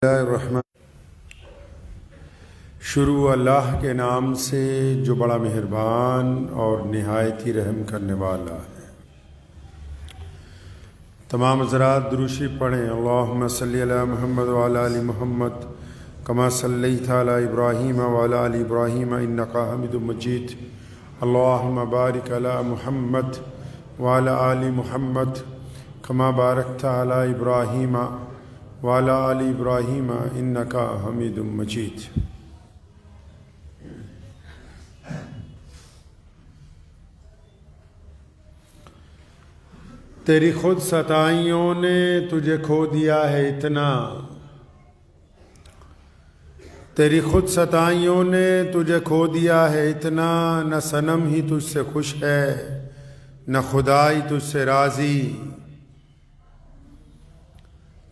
الرحمن شروع اللہ کے نام سے جو بڑا مہربان اور نہایت ہی رحم کرنے والا ہے۔ تمام حضرات دروشی پڑھیں۔ اللہم صلی علی محمد وعلی آل محمد کما صلیت علی ابراہیم وعلی آل ابراہیم انکا حمید مجید۔ اللہم بارک علی محمد وعلی آل محمد کما بارکت علی ابراہیم وعلی آل ابراہیم انکا حمید مجید۔ تیری خود ستائیوں نے تجھے کھو دیا ہے اتنا، تیری خود ستائیوں نے تجھے کھو دیا ہے اتنا، نہ صنم ہی تجھ سے خوش ہے نہ خدائی تجھ سے راضی۔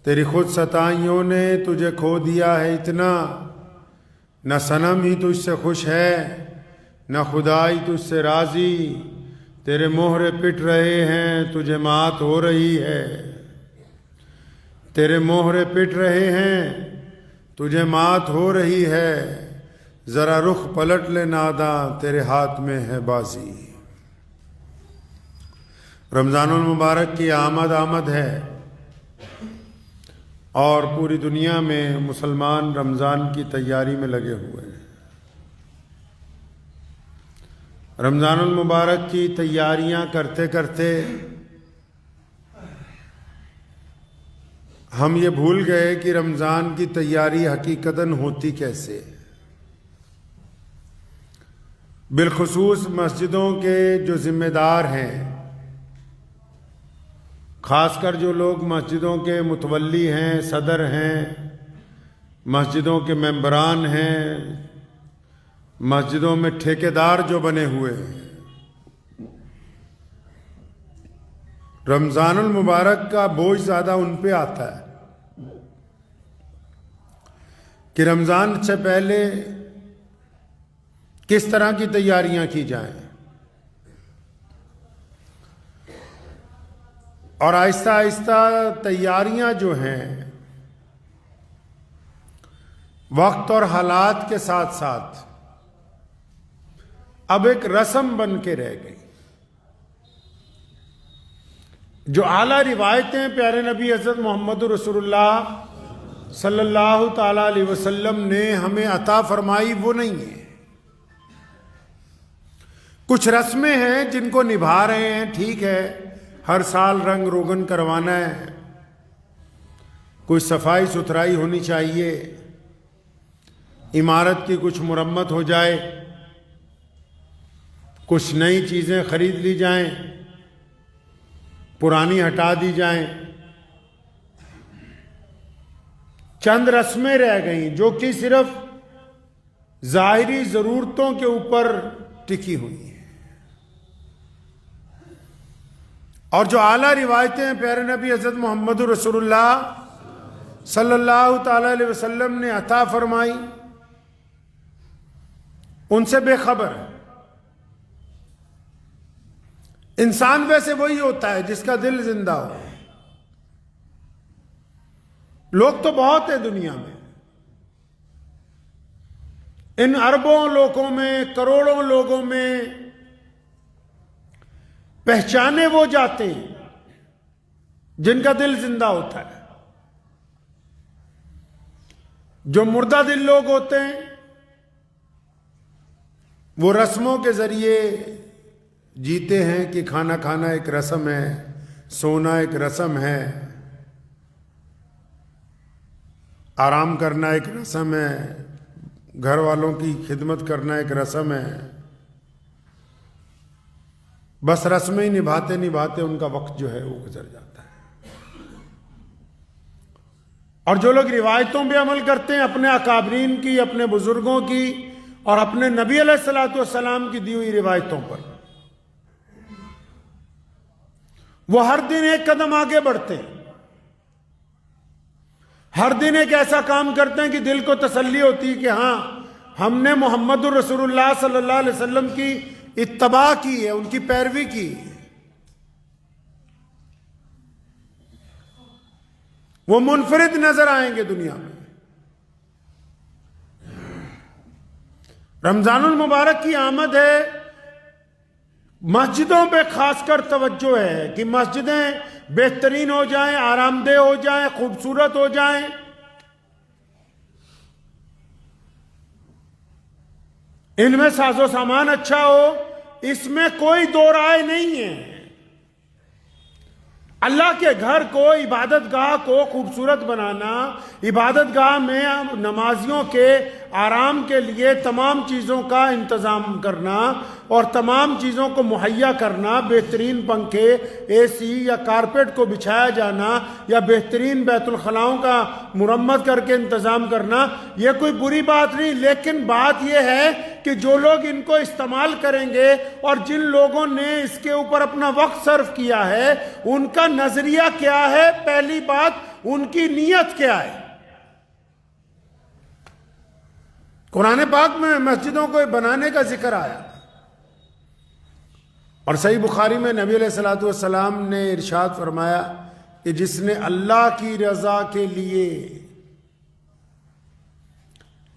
تیری خود ستائیوں نے تجھے کھو دیا ہے اتنا، نہ صنم ہی تجھ سے خوش ہے نہ خدائی تجھ سے راضی۔ تیرے مہرے پٹ رہے ہیں تجھے مات ہو رہی ہے، تیرے مہرے پٹ رہے ہیں تجھے مات ہو رہی ہے، ذرا رخ پلٹ لے ناداں تیرے ہاتھ میں ہے بازی۔ رمضان المبارک کی آمد ہے اور پوری دنیا میں مسلمان رمضان کی تیاری میں لگے ہوئے ہیں۔ رمضان المبارک کی تیاریاں کرتے کرتے ہم یہ بھول گئے کہ رمضان کی تیاری حقیقتاً ہوتی کیسے۔ بالخصوص مسجدوں کے جو ذمہ دار ہیں، خاص کر جو لوگ مسجدوں کے متولی ہیں، صدر ہیں، مسجدوں کے ممبران ہیں، مسجدوں میں ٹھیکیدار جو بنے ہوئے ہیں، رمضان المبارک کا بوجھ زیادہ ان پہ آتا ہے کہ رمضان سے پہلے کس طرح کی تیاریاں کی جائیں، اور آہستہ آہستہ تیاریاں جو ہیں وقت اور حالات کے ساتھ ساتھ اب ایک رسم بن کے رہ گئی۔ جو اعلیٰ روایتیں پیارے نبی حضرت محمد رسول اللہ صلی اللہ تعالیٰ علیہ وسلم نے ہمیں عطا فرمائی وہ نہیں ہیں۔ کچھ رسمیں ہیں جن کو نبھا رہے ہیں، ٹھیک ہے، ہر سال رنگ روگن کروانا ہے، کوئی صفائی ستھرائی ہونی چاہیے، عمارت کی کچھ مرمت ہو جائے، کچھ نئی چیزیں خرید لی جائیں، پرانی ہٹا دی جائیں۔ چند رسمیں رہ گئیں جو کہ صرف ظاہری ضرورتوں کے اوپر ٹکی ہوئی ہیں، اور جو اعلیٰ روایتیں پیارے نبی حضرت محمد رسول اللہ صلی اللہ تعالی علیہ وسلم نے عطا فرمائی ان سے بے خبر ہے۔ انسان ویسے وہی ہوتا ہے جس کا دل زندہ ہو۔ لوگ تو بہت ہیں دنیا میں، ان اربوں لوگوں میں، کروڑوں لوگوں میں پہچانے وہ جاتے ہیں جن کا دل زندہ ہوتا ہے۔ جو مردہ دل لوگ ہوتے ہیں وہ رسموں کے ذریعے جیتے ہیں کہ کھانا کھانا ایک رسم ہے، سونا ایک رسم ہے، آرام کرنا ایک رسم ہے، گھر والوں کی خدمت کرنا ایک رسم ہے۔ بس رسمیں ہی نبھاتے نبھاتے ان کا وقت جو ہے وہ گزر جاتا ہے۔ اور جو لوگ روایتوں پہ عمل کرتے ہیں، اپنے اکابرین کی، اپنے بزرگوں کی اور اپنے نبی علیہ الصلوۃ والسلام کی دی ہوئی روایتوں پر، وہ ہر دن ایک قدم آگے بڑھتے ہیں، ہر دن ایک ایسا کام کرتے ہیں کہ دل کو تسلی ہوتی ہے کہ ہاں ہم نے محمد رسول اللہ صلی اللہ علیہ وسلم کی اتباع کی ہے، ان کی پیروی کی ہے۔ وہ منفرد نظر آئیں گے دنیا میں۔ رمضان المبارک کی آمد ہے، مسجدوں پہ خاص کر توجہ ہے کہ مسجدیں بہترین ہو جائیں، آرام دہ ہو جائیں، خوبصورت ہو جائیں۔ ان میں ساز و سامان اچھا ہو، اس میں کوئی دو رائے نہیں ہے۔ اللہ کے گھر کو، عبادت گاہ کو خوبصورت بنانا، عبادت گاہ میں نمازیوں کے آرام کے لیے تمام چیزوں کا انتظام کرنا اور تمام چیزوں کو مہیا کرنا، بہترین پنکھے، اے سی یا کارپیٹ کو بچھایا جانا یا بہترین بیت الخلاؤں کا مرمت کر کے انتظام کرنا، یہ کوئی بری بات نہیں۔ لیکن بات یہ ہے کہ جو لوگ ان کو استعمال کریں گے اور جن لوگوں نے اس کے اوپر اپنا وقت صرف کیا ہے، ان کا نظریہ کیا ہے؟ پہلی بات، ان کی نیت کیا ہے؟ قرآن پاک میں مسجدوں کو بنانے کا ذکر آیا، اور صحیح بخاری میں نبی علیہ الصلوۃ والسلام نے ارشاد فرمایا کہ جس نے اللہ کی رضا کے لیے،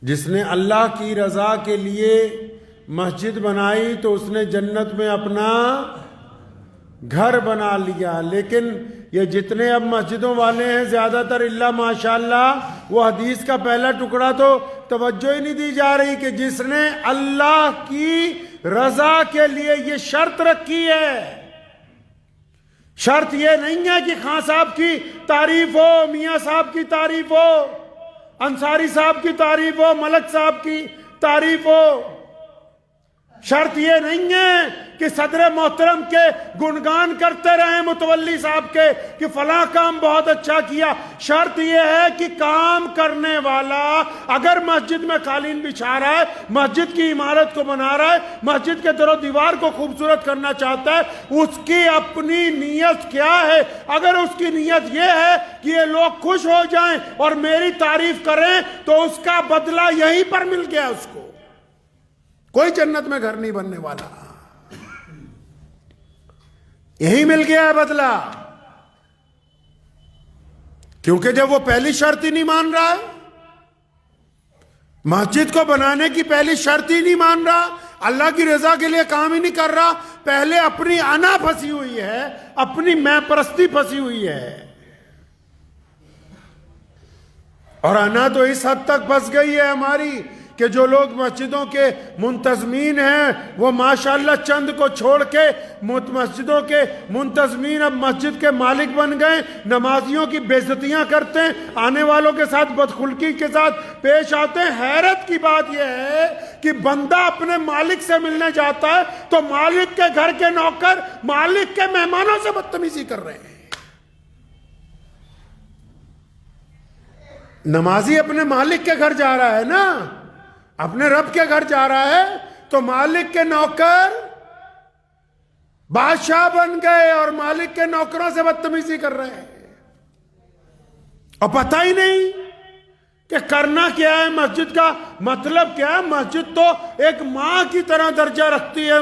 جس نے اللہ کی رضا کے لیے مسجد بنائی تو اس نے جنت میں اپنا گھر بنا لیا۔ لیکن یہ جتنے اب مسجدوں والے ہیں، زیادہ تر الا ماشاءاللہ، وہ حدیث کا پہلا ٹکڑا تو توجہ ہی نہیں دی جا رہی کہ جس نے اللہ کی رضا کے لیے یہ شرط رکھی ہے۔ شرط یہ نہیں ہے کہ خان صاحب کی تعریف ہو، میاں صاحب کی تعریف ہو، انصاری صاحب کی تعریف ہو، ملک صاحب کی تعریف ہو۔ شرط یہ نہیں ہے کہ صدر محترم کے گنگان کرتے رہیں متولی صاحب کے کہ فلاں کام بہت اچھا کیا۔ شرط یہ ہے کہ کام کرنے والا اگر مسجد میں قالین بچھا رہا ہے، مسجد کی عمارت کو بنا رہا ہے، مسجد کے در و دیوار کو خوبصورت کرنا چاہتا ہے، اس کی اپنی نیت کیا ہے؟ اگر اس کی نیت یہ ہے کہ یہ لوگ خوش ہو جائیں اور میری تعریف کریں تو اس کا بدلہ یہیں پر مل گیا اس کو، کوئی جنت میں گھر نہیں بننے والا، یہی مل گیا ہے بدلہ۔ کیونکہ جب وہ پہلی شرط ہی نہیں مان رہا ہے، مسجد کو بنانے کی پہلی شرط ہی نہیں مان رہا، اللہ کی رضا کے لیے کام ہی نہیں کر رہا، پہلے اپنی انا پھنسی ہوئی ہے، اپنی میں پرستی پھنسی ہوئی ہے، اور انا تو اس حد تک پھنس گئی ہے ہماری کہ جو لوگ مسجدوں کے منتظمین ہیں وہ ماشاءاللہ چند کو چھوڑ کے مسجدوں کے منتظمین اب مسجد کے مالک بن گئے، نمازیوں کی بے عزتیاں کرتے ہیں، آنے والوں کے ساتھ بدخلقی کے ساتھ پیش آتے ہیں۔ حیرت کی بات یہ ہے کہ بندہ اپنے مالک سے ملنے جاتا ہے تو مالک کے گھر کے نوکر مالک کے مہمانوں سے بدتمیزی کر رہے ہیں۔ نمازی اپنے مالک کے گھر جا رہا ہے نا، اپنے رب کے گھر جا رہا ہے، تو مالک کے نوکر بادشاہ بن گئے اور مالک کے نوکروں سے بدتمیزی کر رہے ہیں، اور پتہ ہی نہیں کہ کرنا کیا ہے، مسجد کا مطلب کیا ہے۔ مسجد تو ایک ماں کی طرح درجہ رکھتی ہے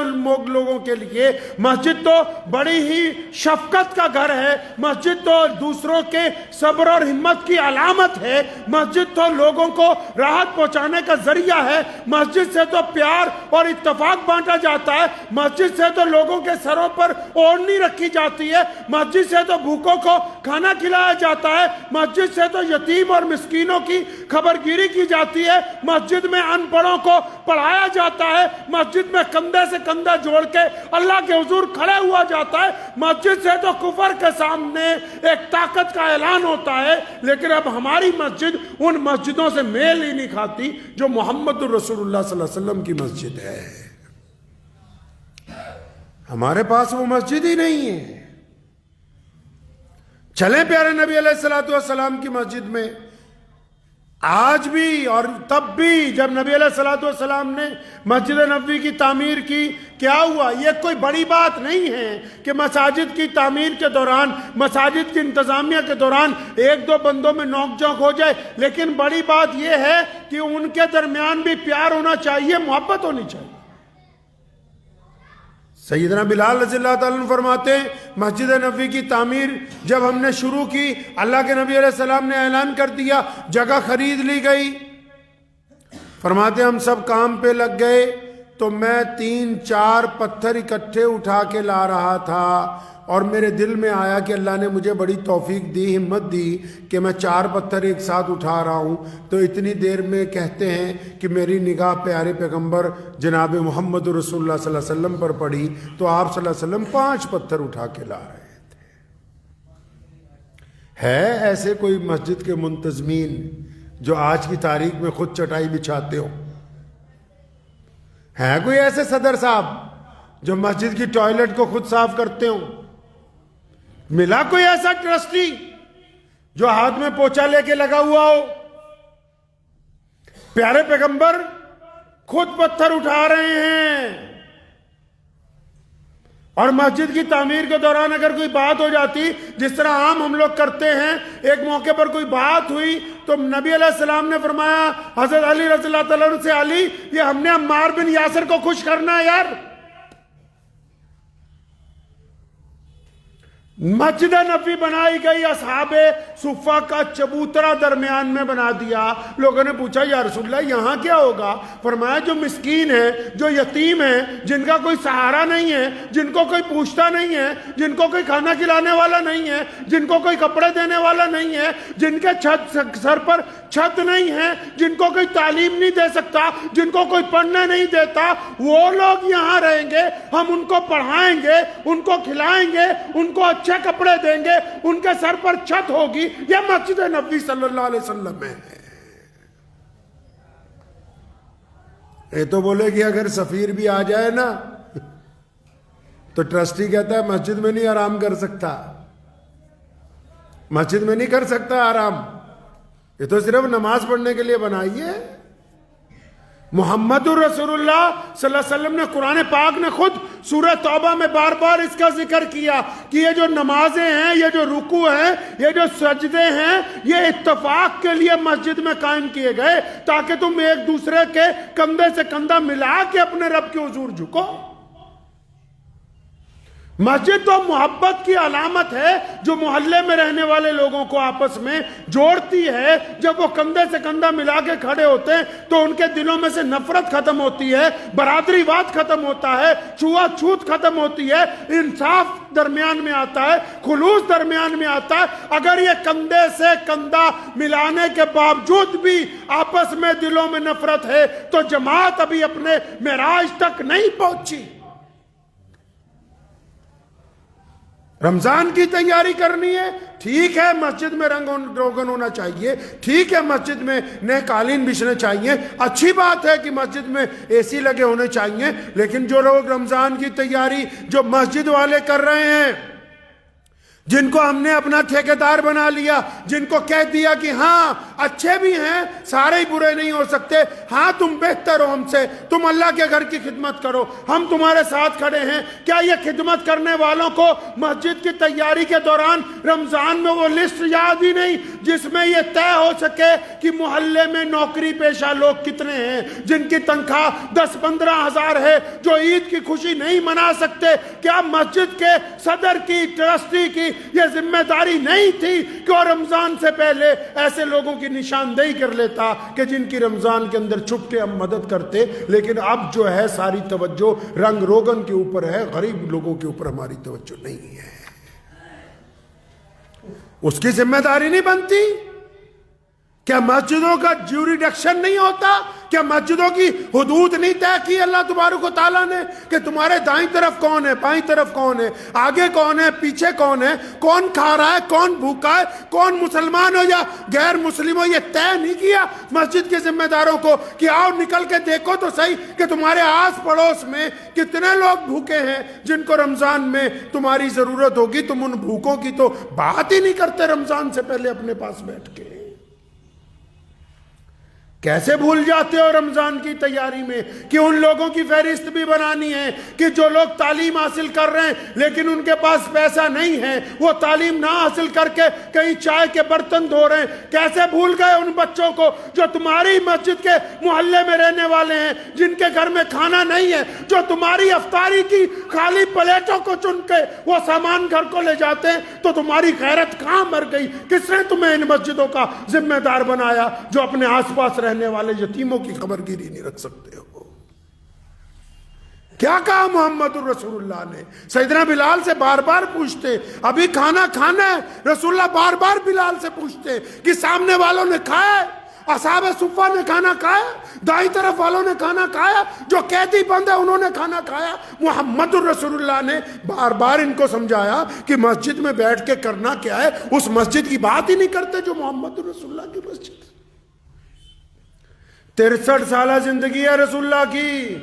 لوگوں کے لیے، مسجد تو بڑی ہی شفقت کا گھر ہے، مسجد تو دوسروں کے صبر اور ہمت کی علامت ہے، مسجد تو لوگوں کو راحت پہنچانے کا ذریعہ ہے، مسجد سے تو پیار اور اتفاق بانٹا جاتا ہے، مسجد سے تو لوگوں کے سروں پر اوڑھنی رکھی جاتی ہے، مسجد سے تو بھوکوں کو کھانا کھلایا جاتا ہے، مسجد سے تو یتیم اور مسکینوں کی خبرگیری کی جاتی ہے، مسجد میں ان پڑھوں کو پڑھایا جاتا ہے، مسجد میں کندھے سے کندھا جوڑ کے اللہ کے حضور کھڑے ہوا جاتا ہے، مسجد سے تو کفر کے سامنے ایک طاقت کا اعلان ہوتا ہے۔ لیکن اب ہماری مسجد ان مسجدوں سے میل ہی نہیں کھاتی جو محمد رسول اللہ صلی اللہ علیہ وسلم کی مسجد ہے۔ ہمارے پاس وہ مسجد ہی نہیں ہے۔ چلیں پیارے نبی علیہ الصلوۃ والسلام کی مسجد میں، آج بھی اور تب بھی جب نبی علیہ الصلوۃ والسلام نے مسجد نبوی کی تعمیر کی، کیا ہوا؟ یہ کوئی بڑی بات نہیں ہے کہ مساجد کی تعمیر کے دوران، مساجد کی انتظامیہ کے دوران ایک دو بندوں میں نوک جھونک ہو جائے، لیکن بڑی بات یہ ہے کہ ان کے درمیان بھی پیار ہونا چاہیے، محبت ہونی چاہیے۔ سیدنا بلال رضی اللہ تعالیٰ عنہ فرماتے ہیں مسجد نبوی کی تعمیر جب ہم نے شروع کی، اللہ کے نبی علیہ السلام نے اعلان کر دیا، جگہ خرید لی گئی، فرماتے ہم سب کام پہ لگ گئے تو میں 3-4 پتھر اکٹھے اٹھا کے لا رہا تھا، اور میرے دل میں آیا کہ اللہ نے مجھے بڑی توفیق دی، ہمت دی کہ میں 4 پتھر ایک ساتھ اٹھا رہا ہوں۔ تو اتنی دیر میں کہتے ہیں کہ میری نگاہ پیارے پیغمبر جناب محمد رسول اللہ صلی اللہ علیہ وسلم پر پڑی، تو آپ صلی اللہ علیہ وسلم 5 پتھر اٹھا کے لا رہے تھے۔ ہے ایسے کوئی مسجد کے منتظمین جو آج کی تاریخ میں خود چٹائی بچھاتے ہو؟ ہے کوئی ایسے صدر صاحب جو مسجد کی ٹوائلٹ کو خود صاف کرتے ہوں؟ ملا کوئی ایسا ٹرسٹی جو ہاتھ میں پوچھا لے کے لگا ہوا ہو؟ پیارے پیغمبر خود پتھر اٹھا رہے ہیں، اور مسجد کی تعمیر کے دوران اگر کوئی بات ہو جاتی، جس طرح عام ہم لوگ کرتے ہیں، ایک موقع پر کوئی بات ہوئی تو نبی علیہ السلام نے فرمایا حضرت علی رضی اللہ تعالیٰ عنہ سے، علی یہ ہم نے عمار بن یاسر کو خوش کرنا ہے یار۔ مسجد نبوی بنائی گئی، اصحاب صفہ کا چبوترا درمیان میں بنا دیا۔ لوگوں نے پوچھا یا رسول اللہ یہاں کیا ہوگا؟ فرمایا جو مسکین ہیں، جو یتیم ہیں، جن کا کوئی سہارا نہیں ہے، جن کو کوئی پوچھتا نہیں ہے، جن کو کوئی کھانا کھلانے والا نہیں ہے، جن کو کوئی کپڑے دینے والا نہیں ہے، جن کے سر پر چھت نہیں ہے، جن کو کوئی تعلیم نہیں دے سکتا، جن کو کوئی پڑھنے نہیں دیتا، وہ لوگ یہاں رہیں گے، ہم ان کو پڑھائیں گے، ان کو کھلائیں گے، ان کو اچھے کپڑے دیں گے، ان کے سر پر چھت ہوگی۔ یہ مسجد نبوی صلی اللہ علیہ وسلم میں ہے۔ یہ تو بولے کہ اگر سفیر بھی آ جائے نا تو ٹرسٹی کہتا ہے مسجد میں نہیں آرام کر سکتا، مسجد میں نہیں کر سکتا آرام، یہ تو صرف نماز پڑھنے کے لیے بنائی ہے۔ محمد رسول اللہ صلی اللہ علیہ وسلم نے، قرآن پاک نے خود سورہ توبہ میں بار بار اس کا ذکر کیا کہ یہ جو نمازیں ہیں، یہ جو رکوع ہیں، یہ جو سجدے ہیں، یہ اتفاق کے لیے مسجد میں قائم کیے گئے تاکہ تم ایک دوسرے کے کندھے سے کندھا ملا کے اپنے رب کے حضور جھکو۔ مسجد تو محبت کی علامت ہے جو محلے میں رہنے والے لوگوں کو آپس میں جوڑتی ہے۔ جب وہ کندھے سے کندھا ملا کے کھڑے ہوتے ہیں تو ان کے دلوں میں سے نفرت ختم ہوتی ہے، برادری واد ختم ہوتا ہے، چھوت چھوت ختم ہوتی ہے، انصاف درمیان میں آتا ہے، خلوص درمیان میں آتا ہے۔ اگر یہ کندھے سے کندھا ملانے کے باوجود بھی آپس میں دلوں میں نفرت ہے تو جماعت ابھی اپنے معراج تک نہیں پہنچی۔ رمضان کی تیاری کرنی ہے، ٹھیک ہے مسجد میں رنگ روگن ہونا چاہیے، ٹھیک ہے مسجد میں نئے قالین بچھنے چاہیے، اچھی بات ہے کہ مسجد میں اے سی لگے ہونے چاہیے، لیکن جو لوگ رمضان کی تیاری جو مسجد والے کر رہے ہیں، جن کو ہم نے اپنا ٹھیکیدار بنا لیا، جن کو کہہ دیا کہ ہاں اچھے بھی ہیں، سارے ہی برے نہیں ہو سکتے، ہاں تم بہتر ہو ہم سے، تم اللہ کے گھر کی خدمت کرو، ہم تمہارے ساتھ کھڑے ہیں۔ کیا یہ خدمت کرنے والوں کو مسجد کی تیاری کے دوران رمضان میں وہ لسٹ یاد ہی نہیں جس میں یہ طے ہو سکے کہ محلے میں نوکری پیشہ لوگ کتنے ہیں جن کی تنخواہ 10-15 ہزار ہے، جو عید کی خوشی نہیں منا سکتے؟ کیا مسجد کے صدر کی، ٹرسٹی کی یہ ذمہ داری نہیں تھی کہ وہ رمضان سے پہلے ایسے لوگوں کی نشاندہی کر لیتا کہ جن کی رمضان کے اندر چھپ کے ہم مدد کرتے؟ لیکن اب جو ہے ساری توجہ رنگ روگن کے اوپر ہے، غریب لوگوں کے اوپر ہماری توجہ نہیں ہے۔ اس کی ذمہ داری نہیں بنتی؟ کیا مسجدوں کا جیوریڈکشن نہیں ہوتا؟ کیا مسجدوں کی حدود نہیں طے کی اللہ تبارک و تعالیٰ نے کہ تمہارے دائیں طرف کون ہے، بائیں طرف کون ہے، آگے کون ہے، پیچھے کون ہے، کون کھا رہا ہے، کون بھوکا ہے، کون مسلمان ہو یا غیر مسلم ہو؟ یہ طے نہیں کیا مسجد کے ذمہ داروں کو کہ آؤ نکل کے دیکھو تو صحیح کہ تمہارے آس پڑوس میں کتنے لوگ بھوکے ہیں جن کو رمضان میں تمہاری ضرورت ہوگی؟ تم ان بھوکوں کی تو بات ہی نہیں کرتے رمضان سے پہلے اپنے پاس بیٹھ کے۔ کیسے بھول جاتے ہو رمضان کی تیاری میں کہ ان لوگوں کی فہرست بھی بنانی ہے کہ جو لوگ تعلیم حاصل کر رہے ہیں لیکن ان کے پاس پیسہ نہیں ہے، وہ تعلیم نہ حاصل کر کے کہیں چائے کے برتن دھو رہے ہیں۔ کیسے بھول گئے ان بچوں کو جو تمہاری مسجد کے محلے میں رہنے والے ہیں، جن کے گھر میں کھانا نہیں ہے، جو تمہاری افطاری کی خالی پلیٹوں کو چن کے وہ سامان گھر کو لے جاتے ہیں؟ تو تمہاری غیرت کہاں مر گئی؟ کس نے تمہیں ان مسجدوں کا ذمہ دار بنایا جو اپنے آس پاس رہنے رہنے والے یتیموں کی خبر گیری نہیں رکھ سکتے ہو؟ کیا کہا محمد الرسول اللہ نے؟ سیدنا بلال سے بار بار پوچھتے ابھی کھانا کھانا ہے، رسول اللہ بار بار بلال سے پوچھتے کہ سامنے والوں نے کھایا، اصحاب صفہ نے کھانا کھایا، دائیں طرف والوں نے کھانا کھایا، جو قیدی بند ہے انہوں نے کھانا کھایا؟ محمد الرسول اللہ نے بار بار ان کو سمجھایا کہ مسجد میں بیٹھ کے کرنا کیا ہے، اس مسجد کی بات ہی نہیں کرتے جو محمد الرسول اللہ کی مسجد۔ 63 سالہ زندگی ہے رسول اللہ کی،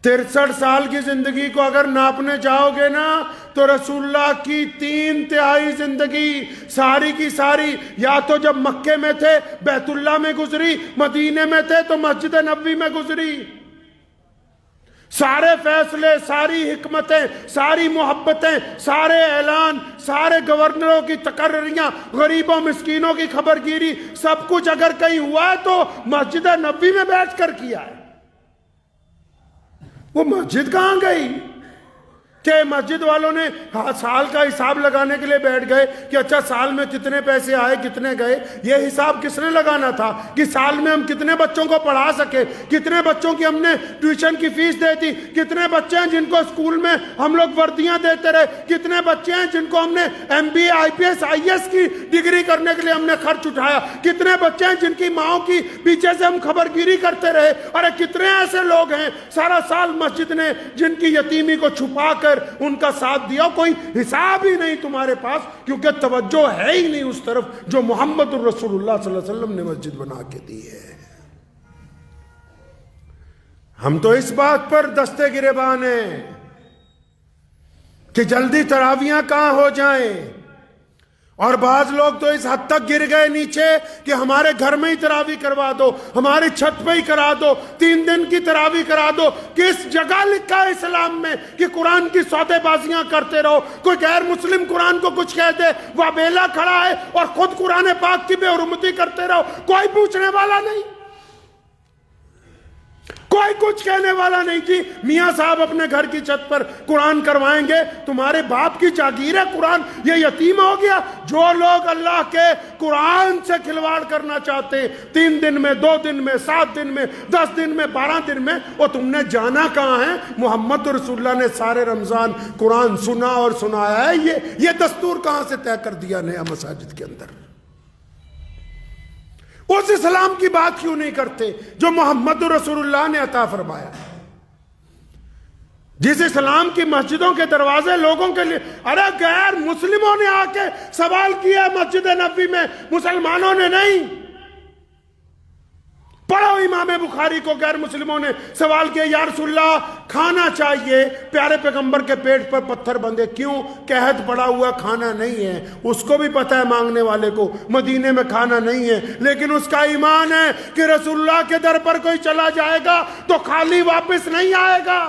63 سال کی زندگی کو اگر ناپنے چاہو گے نا تو رسول اللہ کی 3/3 زندگی ساری کی ساری یا تو جب مکے میں تھے بیت اللہ میں گزری، مدینے میں تھے تو مسجد نبوی میں گزری۔ سارے فیصلے، ساری حکمتیں، ساری محبتیں، سارے اعلان، سارے گورنروں کی تقرریاں، غریبوں مسکینوں کی خبر گیری، سب کچھ اگر کہیں ہوا ہے تو مسجد نبوی میں بیٹھ کر کیا ہے۔ وہ مسجد کہاں گئی کہ مسجد والوں نے سال کا حساب لگانے کے لیے بیٹھ گئے کہ اچھا سال میں کتنے پیسے آئے کتنے گئے؟ یہ حساب کس نے لگانا تھا کہ سال میں ہم کتنے بچوں کو پڑھا سکے، کتنے بچوں کی ہم نے ٹیوشن کی فیس دے دی، کتنے بچے ہیں جن کو اسکول میں ہم لوگ وردیاں دیتے رہے، کتنے بچے ہیں جن کو ہم نے MBA IPS IAS کی ڈگری کرنے کے لیے ہم نے خرچ اٹھایا، کتنے بچے ہیں جن کی ماؤں کی پیچھے سے ہم خبر گیری کرتے رہے۔ ارے کتنے ایسے لوگ ہیں سارا سال مسجد نے جن کی یتیمی کو چھپا کر ان کا ساتھ دیا، کوئی حساب ہی نہیں تمہارے پاس، کیونکہ توجہ ہے ہی نہیں اس طرف جو محمد الرسول اللہ صلی اللہ علیہ وسلم نے مسجد بنا کے دی ہے۔ ہم تو اس بات پر دستے گریبان ہیں کہ جلدی تراویحاں کہاں ہو جائیں، اور بعض لوگ تو اس حد تک گر گئے نیچے کہ ہمارے گھر میں ہی تراویح کروا دو، ہماری چھت پہ ہی کرا دو، 3 دن کی تراویح کرا دو۔ کس جگہ لکھا ہے اسلام میں کہ قرآن کی سودے بازیاں کرتے رہو؟ کوئی غیر مسلم قرآن کو کچھ کہہ دے وہ بیلا کھڑا ہے اور خود قرآن پاک کی بے حرمتی کرتے رہو، کوئی پوچھنے والا نہیں، کوئی کچھ کہنے والا نہیں کہ میاں صاحب اپنے گھر کی چھت پر قرآن کروائیں گے، تمہارے باپ کی جاگیر ہے قرآن، یہ یتیم ہو گیا۔ جو لوگ اللہ کے قرآن سے کھلواڑ کرنا چاہتے ہیں 3 دن میں، 2 دن میں، 7 دن میں، 10 دن میں، 12 دن میں، وہ تم نے جانا کہاں ہے؟ محمد رسول اللہ نے سارے رمضان قرآن سنا اور سنایا ہے، یہ دستور کہاں سے طے کر دیا نیا مساجد کے اندر؟ اس اسلام کی بات کیوں نہیں کرتے جو محمد رسول اللہ نے عطا فرمایا؟ جس اسلام کی مسجدوں کے دروازے لوگوں کے لیے، ارے غیر مسلموں نے آ کے سوال کیا مسجد نبوی میں، مسلمانوں نے نہیں۔ پڑھو امام بخاری کو، غیر مسلموں نے سوال کیا یا رسول اللہ کھانا چاہیے، پیارے پیغمبر کے پیٹ پر پتھر بندھے، کیوں؟ قحط پڑا ہوا کھانا نہیں ہے، اس کو بھی پتہ ہے مانگنے والے کو مدینے میں کھانا نہیں ہے، لیکن اس کا ایمان ہے کہ رسول اللہ کے در پر کوئی چلا جائے گا تو خالی واپس نہیں آئے گا۔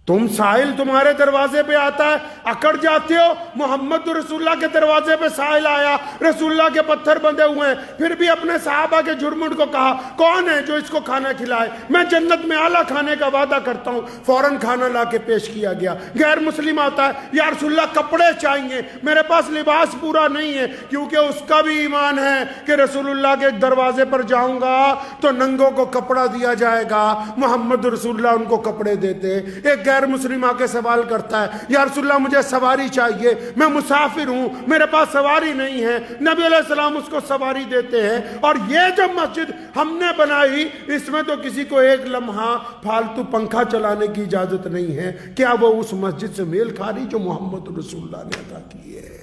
تم سائل تمہارے دروازے پہ آتا ہے اکڑ جاتے ہو، محمد رسول اللہ کے دروازے پہ سائل آیا، رسول اللہ کے پتھر بندھے ہوئے ہیں، پھر بھی اپنے صحابہ کے جھرمٹ کو کہا کون ہے جو اس کو کھانا کھلائے؟ میں جنت میں اعلیٰ کھانے کا وعدہ کرتا ہوں۔ فوراً کھانا لا کے پیش کیا گیا۔ غیر مسلم آتا ہے یا رسول اللہ کپڑے چاہیے، میرے پاس لباس پورا نہیں ہے، کیونکہ اس کا بھی ایمان ہے کہ رسول اللہ کے دروازے پر جاؤں گا تو ننگوں کو کپڑا دیا جائے گا۔ محمد رسول اللہ ان کو کپڑے دیتے۔ ایک غیر مسلم آ کے سوال کرتا ہے یا رسول اللہ مجھے سواری چاہیے، میں مسافر ہوں، میرے پاس سواری نہیں ہے۔ نبی علیہ السلام اس کو سواری دیتے ہیں۔ اور یہ جو مسجد ہم نے بنائی اس میں تو کسی کو ایک لمحہ فالتو پنکھا چلانے کی اجازت نہیں ہے۔ کیا وہ اس مسجد سے میل کھا رہی جو محمد رسول اللہ نے عطا کی ہے؟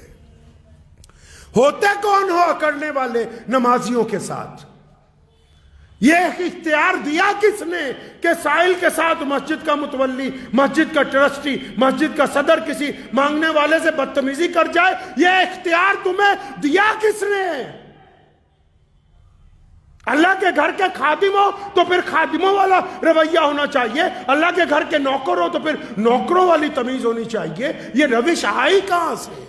ہوتے کون ہو اکڑنے والے نمازیوں کے ساتھ؟ یہ اختیار دیا کس نے کہ سائل کے ساتھ مسجد کا متولی، مسجد کا ٹرسٹی، مسجد کا صدر کسی مانگنے والے سے بدتمیزی کر جائے؟ یہ اختیار تمہیں دیا کس نے؟ اللہ کے گھر کے خادم ہو تو پھر خادموں والا رویہ ہونا چاہیے، اللہ کے گھر کے نوکر ہو تو پھر نوکروں والی تمیز ہونی چاہیے۔ یہ روش آئی کہاں سے؟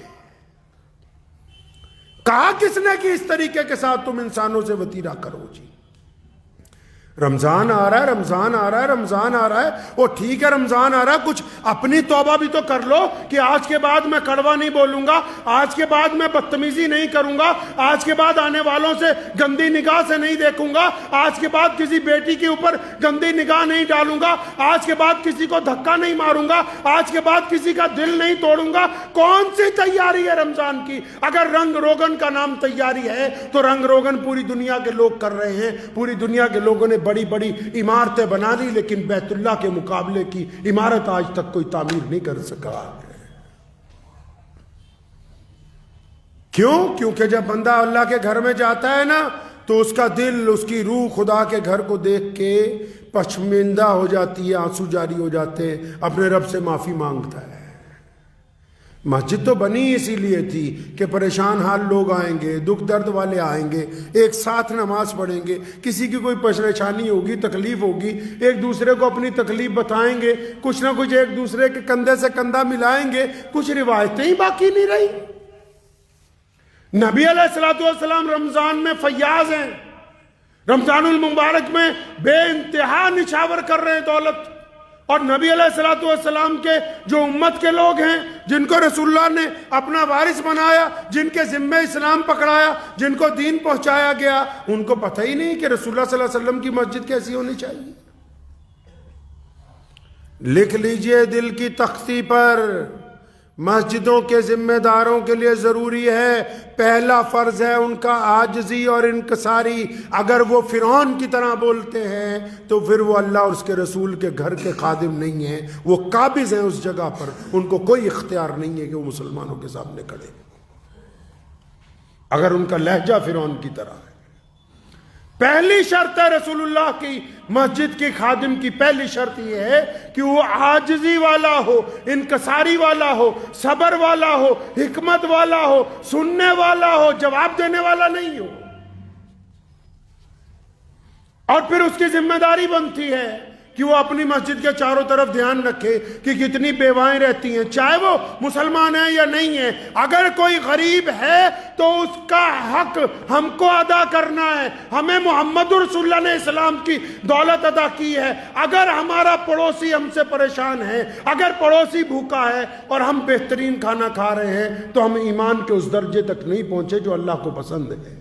کہا کس نے کہ اس طریقے کے ساتھ تم انسانوں سے وطیرہ کرو؟ جی رمضان آ رہا ہے، رمضان آ رہا ہے، رمضان آ رہا ہے، وہ ٹھیک ہے رمضان آ رہا ہے، کچھ اپنی توبہ بھی تو کر لو کہ آج کے بعد میں کڑوا نہیں بولوں گا، آج کے بعد میں بدتمیزی نہیں کروں گا، آج کے بعد آنے والوں سے گندی نگاہ سے نہیں دیکھوں گا، آج کے بعد کسی بیٹی کے اوپر گندی نگاہ نہیں ڈالوں گا، آج کے بعد کسی کو دھکا نہیں ماروں گا، آج کے بعد کسی کا دل نہیں توڑوں گا۔ کون سی تیاری ہے رمضان کی؟ اگر رنگ روگن کا نام تیاری ہے تو رنگ روگن پوری دنیا کے لوگ کر رہے ہیں، پوری دنیا کے لوگوں نے بڑی بڑی عمارتیں بنا لی، لیکن بیت اللہ کے مقابلے کی عمارت آج تک کوئی تعمیر نہیں کر سکا۔ کیوں؟ کیونکہ جب بندہ اللہ کے گھر میں جاتا ہے نا تو اس کا دل، اس کی روح خدا کے گھر کو دیکھ کے پشماندہ ہو جاتی ہے، آنسو جاری ہو جاتے ہیں، اپنے رب سے معافی مانگتا ہے۔ مسجد تو بنی اسی لیے تھی کہ پریشان حال لوگ آئیں گے، دکھ درد والے آئیں گے، ایک ساتھ نماز پڑھیں گے، کسی کی کوئی پریشانی ہوگی، تکلیف ہوگی، ایک دوسرے کو اپنی تکلیف بتائیں گے، کچھ نہ کچھ ایک دوسرے کے کندھے سے کندھا ملائیں گے۔ کچھ روایتیں ہی باقی نہیں رہی۔ نبی علیہ الصلوۃ والسلام رمضان میں فیاض ہیں، رمضان المبارک میں بے انتہا نچھاور کر رہے ہیں دولت، اور نبی علیہ الصلوۃ والسلام کے جو امت کے لوگ ہیں، جن کو رسول اللہ نے اپنا وارث بنایا، جن کے ذمہ اسلام پکڑایا، جن کو دین پہنچایا گیا، ان کو پتہ ہی نہیں کہ رسول اللہ صلی اللہ علیہ وسلم کی مسجد کیسی ہونی چاہیے۔ لکھ لیجئے دل کی تختی پر، مسجدوں کے ذمہ داروں کے لیے ضروری ہے، پہلا فرض ہے ان کا عاجزی اور انکساری۔ اگر وہ فرعون کی طرح بولتے ہیں تو پھر وہ اللہ اور اس کے رسول کے گھر کے خادم نہیں ہیں، وہ قابض ہیں اس جگہ پر، ان کو کوئی اختیار نہیں ہے کہ وہ مسلمانوں کے سامنے کھڑے۔ اگر ان کا لہجہ فرعون کی طرح ہے، پہلی شرط ہے رسول اللہ کی مسجد کی خادم کی، پہلی شرط یہ ہے کہ وہ عاجزی والا ہو، انکساری والا ہو، صبر والا ہو، حکمت والا ہو، سننے والا ہو، جواب دینے والا نہیں ہو۔ اور پھر اس کی ذمہ داری بنتی ہے کہ وہ اپنی مسجد کے چاروں طرف دھیان رکھے کہ کتنی بیوائیں رہتی ہیں، چاہے وہ مسلمان ہیں یا نہیں ہیں۔ اگر کوئی غریب ہے تو اس کا حق ہم کو ادا کرنا ہے، ہمیں محمد رسول اللہ نے اسلام کی دولت ادا کی ہے۔ اگر ہمارا پڑوسی ہم سے پریشان ہے، اگر پڑوسی بھوکا ہے اور ہم بہترین کھانا کھا رہے ہیں، تو ہم ایمان کے اس درجے تک نہیں پہنچے جو اللہ کو پسند ہے۔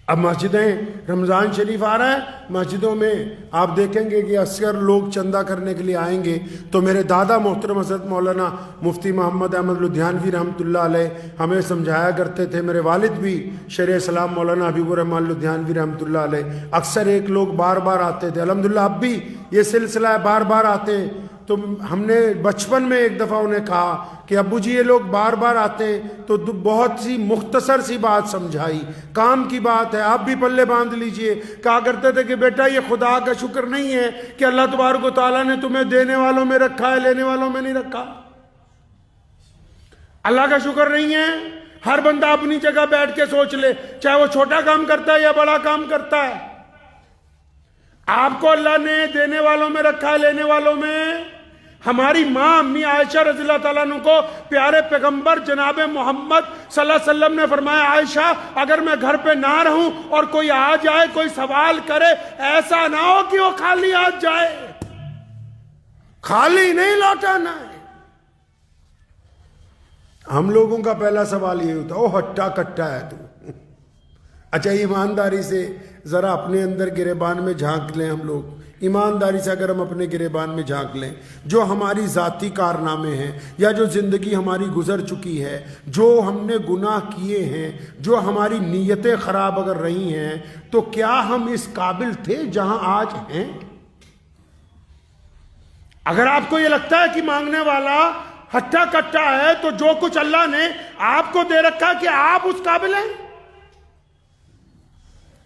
اب مسجدیں، رمضان شریف آ رہا ہے، مسجدوں میں آپ دیکھیں گے کہ اکثر لوگ چندہ کرنے کے لیے آئیں گے۔ تو میرے دادا محترم حضرت مولانا مفتی محمد احمد لدھیانوی رحمۃ اللہ علیہ ہمیں سمجھایا کرتے تھے، میرے والد بھی شیخ اسلام مولانا حبیب الرحمن لدھیانوی رحمۃ اللہ علیہ، اکثر ایک لوگ بار بار آتے تھے، الحمدللہ اب بھی یہ سلسلہ ہے، بار بار آتے ہیں۔ تو ہم نے بچپن میں ایک دفعہ انہیں کہا کہ ابو جی یہ لوگ بار بار آتے ہیں، تو بہت سی مختصر سی بات سمجھائی، کام کی بات ہے، آپ بھی پلے باندھ لیجئے۔ کہا کرتے تھے کہ بیٹا یہ خدا کا شکر نہیں ہے کہ اللہ تبارک و تعالیٰ نے تمہیں دینے والوں میں رکھا ہے، لینے والوں میں نہیں رکھا۔ اللہ کا شکر نہیں ہے، ہر بندہ اپنی جگہ بیٹھ کے سوچ لے، چاہے وہ چھوٹا کام کرتا ہے یا بڑا کام کرتا ہے، آپ کو اللہ نے دینے والوں میں رکھا ہے، لینے والوں میں۔ ہماری ماں امی عائشہ رضی اللہ تعالیٰ عنہ کو پیارے پیغمبر جناب محمد صلی اللہ علیہ وسلم نے فرمایا، عائشہ اگر میں گھر پہ نہ رہوں اور کوئی آ جائے، کوئی سوال کرے، ایسا نہ ہو کہ وہ خالی آ جائے، خالی نہیں لوٹانا ہے۔ ہم لوگوں کا پہلا سوال یہ ہوتا ہے، او ہٹا کٹا ہے تو۔ اچھا ایمانداری سے ذرا اپنے اندر گریبان میں جھانک لیں، ہم لوگ ایمانداری سے اگر ہم اپنے گریبان میں جھانک لیں، جو ہماری ذاتی کارنامے ہیں یا جو زندگی ہماری گزر چکی ہے، جو ہم نے گناہ کیے ہیں، جو ہماری نیتیں خراب اگر رہی ہیں، تو کیا ہم اس قابل تھے جہاں آج ہیں؟ اگر آپ کو یہ لگتا ہے کہ مانگنے والا ہٹا کٹا ہے، تو جو کچھ اللہ نے آپ کو دے رکھا کہ آپ اس قابل ہیں؟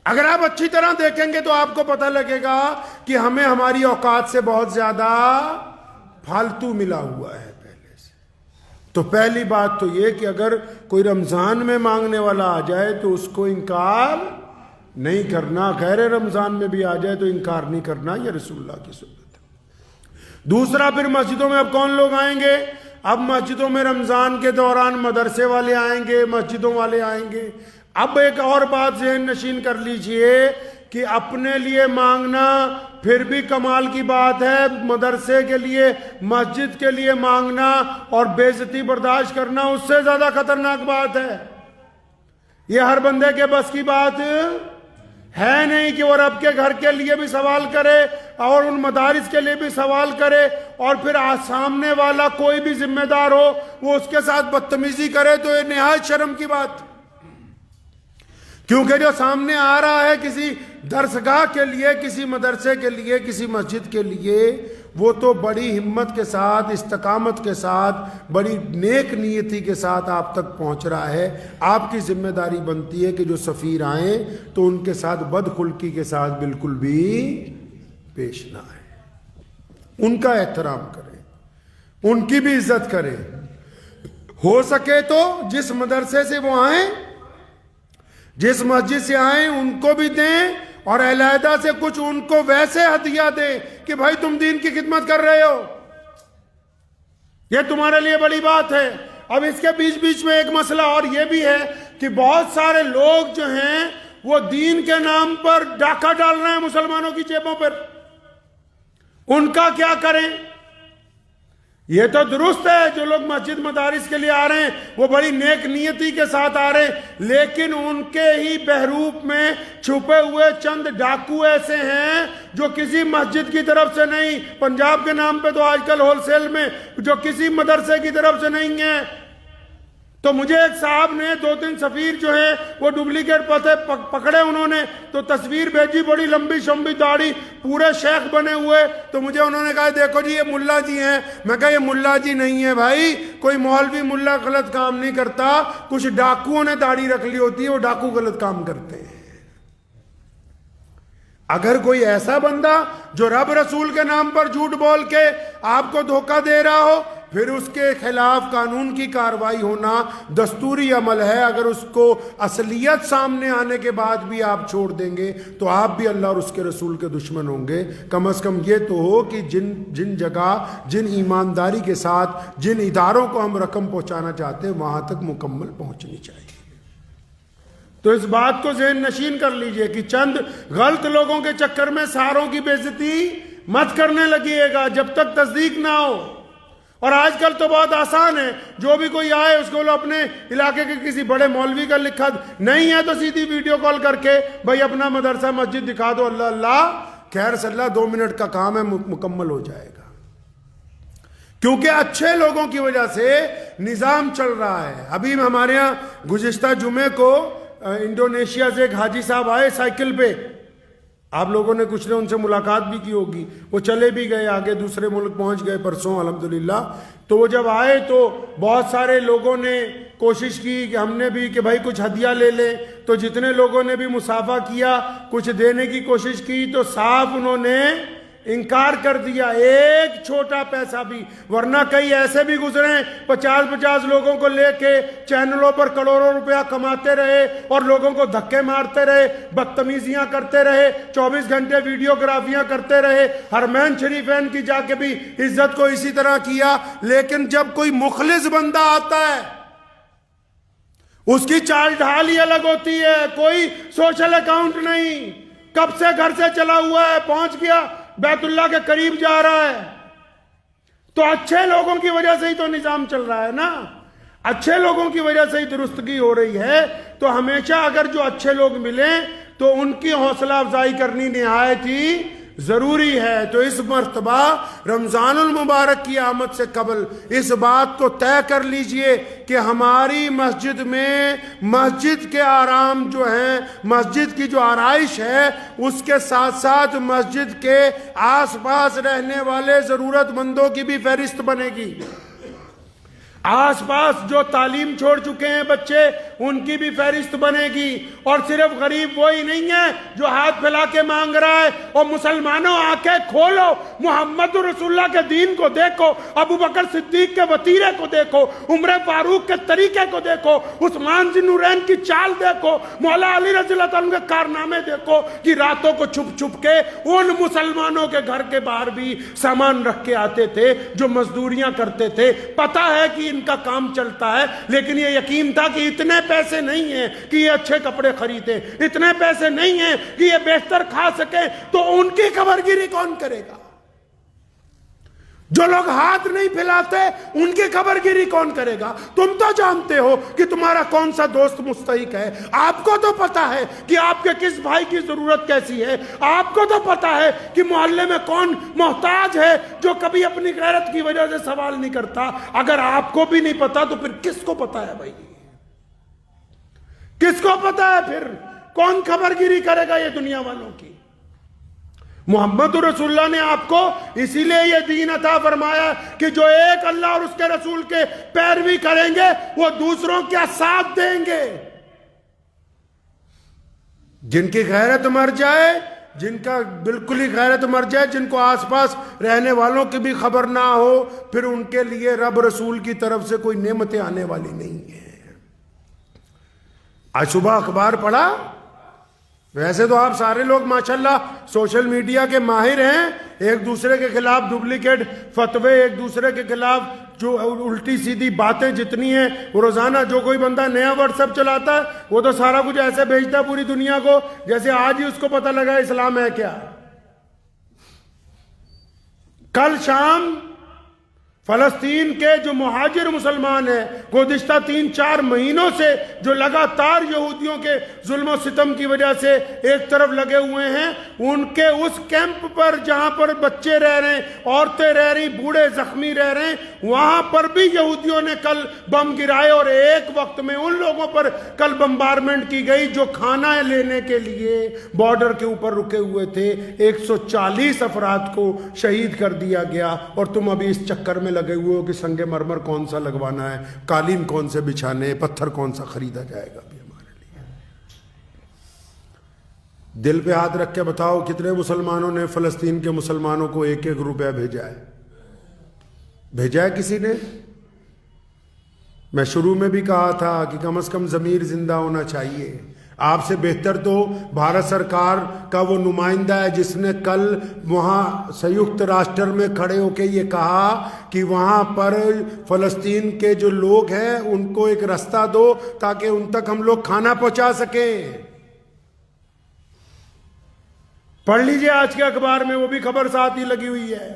اگر آپ اچھی طرح دیکھیں گے تو آپ کو پتہ لگے گا کہ ہمیں ہماری اوقات سے بہت زیادہ فالتو ملا ہوا ہے پہلے سے۔ تو پہلی بات تو یہ کہ اگر کوئی رمضان میں مانگنے والا آ جائے تو اس کو انکار نہیں کرنا، غیر رمضان میں بھی آ جائے تو انکار نہیں کرنا، یہ رسول اللہ کی سنت ہے۔ دوسرا، پھر مسجدوں میں اب کون لوگ آئیں گے؟ اب مسجدوں میں رمضان کے دوران مدرسے والے آئیں گے، مسجدوں والے آئیں گے۔ اب ایک اور بات ذہن نشین کر لیجئے کہ اپنے لیے مانگنا پھر بھی کمال کی بات ہے، مدرسے کے لیے، مسجد کے لیے مانگنا اور بے عزتی برداشت کرنا اس سے زیادہ خطرناک بات ہے۔ یہ ہر بندے کے بس کی بات ہے نہیں کہ وہ رب کے گھر کے لیے بھی سوال کرے اور ان مدارس کے لیے بھی سوال کرے، اور پھر سامنے والا کوئی بھی ذمہ دار ہو وہ اس کے ساتھ بدتمیزی کرے، تو یہ نہایت شرم کی بات۔ کیونکہ جو سامنے آ رہا ہے کسی درسگاہ کے لیے، کسی مدرسے کے لیے، کسی مسجد کے لیے، وہ تو بڑی ہمت کے ساتھ، استقامت کے ساتھ، بڑی نیک نیتی کے ساتھ آپ تک پہنچ رہا ہے۔ آپ کی ذمہ داری بنتی ہے کہ جو سفیر آئیں تو ان کے ساتھ بدخلقی کے ساتھ بالکل بھی پیش نہ آئے، ان کا احترام کریں، ان کی بھی عزت کریں۔ ہو سکے تو جس مدرسے سے وہ آئیں، جس مسجد سے آئیں، ان کو بھی دیں، اور علیحدہ سے کچھ ان کو ویسے ہدیہ دیں کہ بھائی تم دین کی خدمت کر رہے ہو، یہ تمہارے لیے بڑی بات ہے۔ اب اس کے بیچ بیچ میں ایک مسئلہ اور یہ بھی ہے کہ بہت سارے لوگ جو ہیں وہ دین کے نام پر ڈاکہ ڈال رہے ہیں مسلمانوں کی جیبوں پر، ان کا کیا کریں؟ یہ تو درست ہے جو لوگ مسجد مدارس کے لیے آ رہے ہیں وہ بڑی نیک نیتی کے ساتھ آ رہے ہیں، لیکن ان کے ہی بہروپ میں چھپے ہوئے چند ڈاکو ایسے ہیں جو کسی مسجد کی طرف سے نہیں، پنجاب کے نام پہ تو آج کل ہول سیل میں، جو کسی مدرسے کی طرف سے نہیں ہیں۔ تو مجھے ایک صاحب نے 2-3 سفیر جو ہیں وہ ڈپلیکیٹ پتے پکڑے، انہوں نے تو تصویر بھیجی، بڑی لمبی شمبی داڑھی، پورے شیخ بنے ہوئے، تو مجھے انہوں نے کہا دیکھو جی یہ ملا جی ہیں۔ میں کہا یہ ملا جی نہیں ہے بھائی، کوئی مولوی ملا غلط کام نہیں کرتا، کچھ ڈاکوؤں نے داڑھی رکھ لی ہوتی ہے، وہ ڈاکو غلط کام کرتے ہیں۔ اگر کوئی ایسا بندہ جو رب رسول کے نام پر جھوٹ بول کے آپ کو دھوکہ دے رہا ہو، پھر اس کے خلاف قانون کی کارروائی ہونا دستوری عمل ہے۔ اگر اس کو اصلیت سامنے آنے کے بعد بھی آپ چھوڑ دیں گے تو آپ بھی اللہ اور اس کے رسول کے دشمن ہوں گے۔ کم از کم یہ تو ہو کہ جن جگہ، جن ایمانداری کے ساتھ جن اداروں کو ہم رقم پہنچانا چاہتے ہیں وہاں تک مکمل پہنچنی چاہیے۔ تو اس بات کو ذہن نشین کر لیجئے کہ چند غلط لوگوں کے چکر میں ساروں کی بے عزتی مت کرنے لگیے گا جب تک تصدیق نہ ہو۔ اور آج کل تو بہت آسان ہے، جو بھی کوئی آئے اس کو اپنے علاقے کے کسی بڑے مولوی کا لکھا نہیں ہے تو سیدھی ویڈیو کال کر کے بھائی اپنا مدرسہ مسجد دکھا دو، اللہ اللہ خیر صلی اللہ 2 منٹ کا کام ہے، مکمل ہو جائے گا۔ کیونکہ اچھے لوگوں کی وجہ سے نظام چل رہا ہے۔ ابھی ہمارے ہاں گزشتہ جمعے کو انڈونیشیا سے ایک حاجی صاحب آئے سائیکل پہ، آپ لوگوں نے کچھ نے ان سے ملاقات بھی کی ہوگی، وہ چلے بھی گئے آگے دوسرے ملک پہنچ گئے پرسوں الحمدللہ۔ تو وہ جب آئے تو بہت سارے لوگوں نے کوشش کی کہ ہم نے بھی کہ بھائی کچھ ہدیہ لے لیں، تو جتنے لوگوں نے بھی مسافہ کیا، کچھ دینے کی کوشش کی، تو صاف انہوں نے انکار کر دیا، ایک چھوٹا پیسہ بھی۔ ورنہ کئی ایسے بھی گزرے 50 لوگوں کو لے کے چینلوں پر کروڑوں روپیہ کماتے رہے اور لوگوں کو دھکے مارتے رہے، بدتمیزیاں کرتے رہے، 24 گھنٹے ویڈیوگرافیاں کرتے رہے، حرمین شریفین کی جا کے بھی عزت کو اسی طرح کیا۔ لیکن جب کوئی مخلص بندہ آتا ہے اس کی چال ڈھال ہی الگ ہوتی ہے، کوئی سوشل اکاؤنٹ نہیں، کب سے گھر سے چلا ہوا ہے، پہنچ گیا بیت اللہ کے قریب جا رہا ہے۔ تو اچھے لوگوں کی وجہ سے ہی تو نظام چل رہا ہے نا، اچھے لوگوں کی وجہ سے ہی درستگی ہو رہی ہے۔ تو ہمیشہ اگر جو اچھے لوگ ملیں تو ان کی حوصلہ افزائی کرنی نہایت ہی ضروری ہے۔ تو اس مرتبہ رمضان المبارک کی آمد سے قبل اس بات کو طے کر لیجئے کہ ہماری مسجد میں مسجد کے آرام جو ہیں، مسجد کی جو آرائش ہے، اس کے ساتھ ساتھ مسجد کے آس پاس رہنے والے ضرورت مندوں کی بھی فہرست بنے گی۔ آس پاس جو تعلیم چھوڑ چکے ہیں بچے، ان کی بھی فہرست بنے گی۔ اور صرف غریب وہی نہیں ہے جو ہاتھ پھیلا کے مانگ رہا ہے۔ اور مسلمانوں آنکھیں کھولو، محمد رسول اللہ کے دین کو دیکھو، ابو بکر صدیق کے وطیرے کو دیکھو، عمر فاروق کے طریقے کو دیکھو، عثمان ذی النورین کی چال دیکھو، مولا علی رضی اللہ تعالیٰ کے کارنامے دیکھو کہ راتوں کو چھپ چھپ کے ان مسلمانوں کے گھر کے باہر بھی سامان رکھ کے آتے تھے جو مزدوریاں کرتے تھے۔ پتہ ہے کہ ان کا کام چلتا ہے، لیکن یہ یقین تھا کہ اتنے پیسے نہیں ہیں کہ یہ اچھے کپڑے خریدیں، اتنے پیسے نہیں ہیں کہ یہ بہتر کھا سکیں، تو ان کی خبر گیری کون کرے گا؟ جو لوگ ہاتھ نہیں پھیلاتے ان کی خبر گیری کون کرے گا؟ تم تو جانتے ہو کہ تمہارا کون سا دوست مستحق ہے، آپ کو تو پتا ہے کہ آپ کے کس بھائی کی ضرورت کیسی ہے، آپ کو تو پتا ہے کہ محلے میں کون محتاج ہے جو کبھی اپنی غیرت کی وجہ سے سوال نہیں کرتا۔ اگر آپ کو بھی نہیں پتا تو پھر کس کو پتا ہے بھائی؟ کس کو پتا ہے پھر؟ کون خبر گیری کرے گا یہ دنیا والوں کی؟ محمد رسول اللہ نے آپ کو اسی لیے یہ دین عطا فرمایا کہ جو ایک اللہ اور اس کے رسول کے پیروی کریں گے وہ دوسروں کا ساتھ دیں گے۔ جن کی غیرت مر جائے، جن کا بالکل ہی غیرت مر جائے، جن کو آس پاس رہنے والوں کی بھی خبر نہ ہو، پھر ان کے لیے رب رسول کی طرف سے کوئی نعمتیں آنے والی نہیں ہیں۔ آج صبح اخبار پڑھا، ویسے تو آپ سارے لوگ ماشاءاللہ سوشل میڈیا کے ماہر ہیں، ایک دوسرے کے خلاف ڈپلیکیٹ فتوے، ایک دوسرے کے خلاف جو الٹی سیدھی باتیں جتنی ہیں، وہ روزانہ جو کوئی بندہ نیا واٹس ایپ چلاتا ہے وہ تو سارا کچھ ایسے بھیجتا ہے پوری دنیا کو جیسے آج ہی اس کو پتہ لگا اسلام ہے کیا۔ کل شام فلسطین کے جو مہاجر مسلمان ہیں، گزشتہ 3-4 مہینوں سے جو لگاتار یہودیوں کے ظلم و ستم کی وجہ سے ایک طرف لگے ہوئے ہیں، ان کے اس کیمپ پر جہاں پر بچے رہ رہے ہیں، عورتیں رہ رہی، بوڑھے زخمی رہ رہے ہیں، وہاں پر بھی یہودیوں نے کل بم گرائے، اور ایک وقت میں ان لوگوں پر کل بمبارمنٹ کی گئی جو کھانا لینے کے لیے بارڈر کے اوپر رکے ہوئے تھے۔ 140 افراد کو شہید کر دیا گیا، اور تم ابھی اس چکر میں لگے ہوئے ہو کہ سنگ مرمر کون سا لگوانا ہے، قالین کون سے بچھانے، پتھر کون سا خریدا جائے گا بھی ہمارے لیے۔ دل پہ ہاتھ رکھ کے بتاؤ کتنے مسلمانوں نے فلسطین کے مسلمانوں کو 1-1 روپیہ بھیجا ہے؟ بھیجا ہے کسی نے؟ میں شروع میں بھی کہا تھا کہ کم از کم ضمیر زندہ ہونا چاہیے۔ آپ سے بہتر تو بھارت سرکار کا وہ نمائندہ ہے جس نے کل وہاں سیوکت راشٹر میں کھڑے ہو کے یہ کہا کہ وہاں پر فلسطین کے جو لوگ ہیں ان کو ایک راستہ دو تاکہ ان تک ہم لوگ کھانا پہنچا سکیں۔ پڑھ لیجئے آج کے اخبار میں، وہ بھی خبر ساتھ ہی لگی ہوئی ہے۔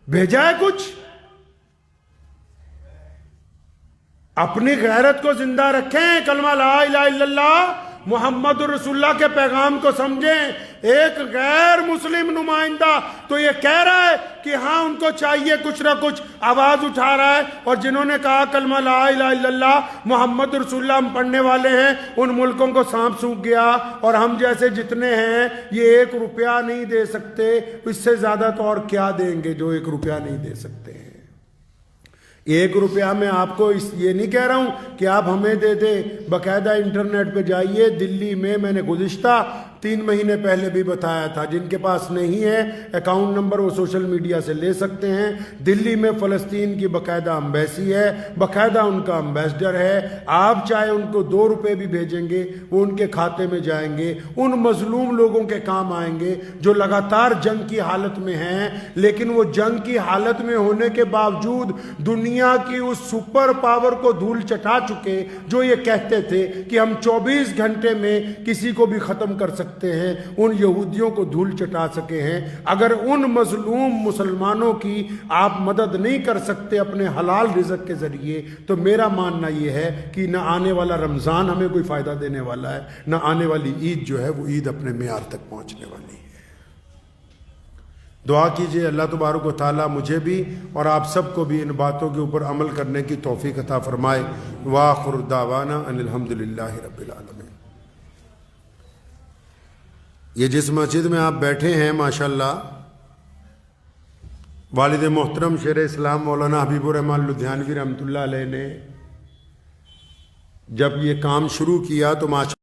بھیجا ہے کچھ؟ اپنی غیرت کو زندہ رکھیں، کلمہ لا الہ الا اللہ محمد رسول اللہ کے پیغام کو سمجھیں۔ ایک غیر مسلم نمائندہ تو یہ کہہ رہا ہے کہ ہاں ان کو چاہیے، کچھ نہ کچھ آواز اٹھا رہا ہے، اور جنہوں نے کہا کلمہ لا الہ الا اللہ محمد رسول اللہ ہم پڑھنے والے ہیں، ان ملکوں کو سانپ سونکھ گیا، اور ہم جیسے جتنے ہیں یہ 1 روپیہ نہیں دے سکتے، اس سے زیادہ تو اور کیا دیں گے جو 1 روپیہ نہیں دے سکتے ہیں۔ 1 روپیہ میں آپ کو یہ نہیں کہہ رہا ہوں کہ آپ ہمیں دے دیں، باقاعدہ انٹرنیٹ پہ جائیے۔ دلی میں نے گزشتہ 3 مہینے پہلے بھی بتایا تھا، جن کے پاس نہیں ہے اکاؤنٹ نمبر وہ سوشل میڈیا سے لے سکتے ہیں۔ دلی میں فلسطین کی باقاعدہ امبیسی ہے، باقاعدہ ان کا امبیسڈر ہے۔ آپ چاہے ان کو 2 روپے بھی بھیجیں گے وہ ان کے کھاتے میں جائیں گے، ان مظلوم لوگوں کے کام آئیں گے جو لگاتار جنگ کی حالت میں ہیں، لیکن وہ جنگ کی حالت میں ہونے کے باوجود دنیا کی اس سپر پاور کو دھول چٹا چکے جو یہ کہتے تھے کہ ہم 24 گھنٹے میں کسی کو بھی ختم کر سکتے ہیں، ان یہودیوں کو دھول چٹا سکے ہیں۔ اگر ان مظلوم مسلمانوں کی آپ مدد نہیں کر سکتے اپنے حلال رزق کے ذریعے، تو میرا ماننا یہ ہے کہ نہ آنے والا رمضان ہمیں کوئی فائدہ دینے والا ہے، نہ آنے والی عید جو ہے وہ عید اپنے معیار تک پہنچنے والی ہے۔ دعا کیجئے اللہ تبارک و تعالیٰ مجھے بھی اور آپ سب کو بھی ان باتوں کے اوپر عمل کرنے کی توفیق عطا فرمائے۔ وآخر دعوانا ان الحمدللہ رب العالمین۔ یہ جس مسجد میں آپ بیٹھے ہیں ماشاءاللہ، والد محترم شیر اسلام مولانا حبیب الرحمن لدھیانوی رحمۃ اللہ علیہ نے جب یہ کام شروع کیا تو ماشاءاللہ